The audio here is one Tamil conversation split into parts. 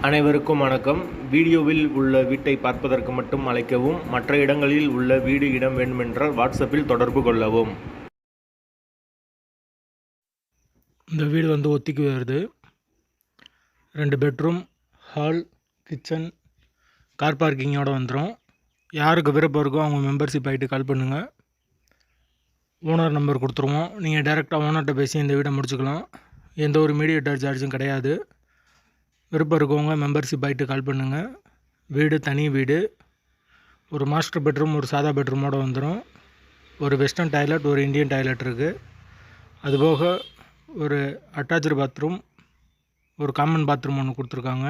அனைவருக்கும் வணக்கம். வீடியோவில் உள்ள வீட்டை பார்ப்பதற்கு மட்டும் அழைக்கவும். மற்ற இடங்களில் உள்ள வீடு இடம் வேண்டுமென்றால் வாட்ஸ்அப்பில் தொடர்பு கொள்ளவும். இந்த வீடு வந்து ஒத்திக்கு வருது. 2 பெட்ரூம், ஹால், கிச்சன், கார் பார்க்கிங்கோடு வந்துடும். யாருக்கு விருப்பம் இருக்கோ அவங்க மெம்பர்ஷிப் ஆகிட்டு கால் பண்ணுங்கள். ஓனர் நம்பர் கொடுத்துருவோம். நீங்கள் டைரெக்டாக ஓனர்கிட்ட பேசி இந்த வீடை முடிச்சுக்கலாம். எந்த ஒரு மீடியேட்டர் சார்ஜும் கிடையாது. விருப்பம் இருக்கவங்க மெம்பர்ஷிப் ஆகிட்டு கால் பண்ணுங்கள். வீடு தனி வீடு. ஒரு மாஸ்டர் பெட்ரூம், ஒரு சாதா பெட்ரூமோடு வந்துடும். ஒரு வெஸ்டர்ன் டாய்லெட், ஒரு இந்தியன் டாய்லெட் இருக்குது. அதுபோக ஒரு அட்டாச்சு பாத்ரூம், ஒரு காமன் பாத்ரூம் ஒன்று கொடுத்துருக்காங்க.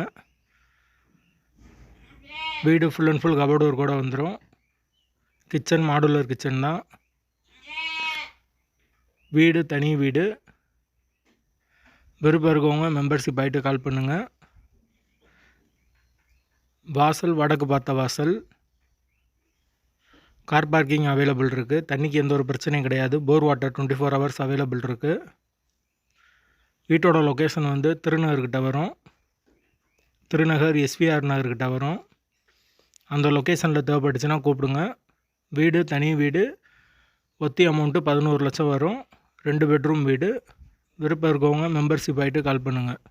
வீடு ஃபுல் அண்ட் ஃபுல் கபோர்டு ஒரு கூட வந்துடும். கிச்சன் மாடுலர் கிச்சன் தான். வீடு தனி வீடு. விருப்பம் இருக்கவங்க மெம்பர்ஷிப் ஆகிட்டு கால் பண்ணுங்கள். வாசல் வடக்கு பார்த்த வாசல். கார் பார்க்கிங் அவைலபிள் இருக்குது. தண்ணிக்கு எந்த ஒரு பிரச்சனையும் கிடையாது. போர் வாட்டர் 24 ஹவர்ஸ் அவைலபிள் இருக்குது. வீட்டோட லொக்கேஷன் வந்து திருநகர்கிட்ட வரும். திருநகர் எஸ்விஆர் நகர்கிட்ட வரும். அந்த லொக்கேஷனில் தேவைப்பட்டுச்சுன்னா கூப்பிடுங்க. வீடு தனி வீடு. ஒத்தி அமௌண்ட்டு 11 லட்சம் வரும். 2 பெட்ரூம் வீடு. விருப்பம் இருக்கவங்க மெம்பர்ஷிப் ஆகிட்டு கால் பண்ணுங்கள்.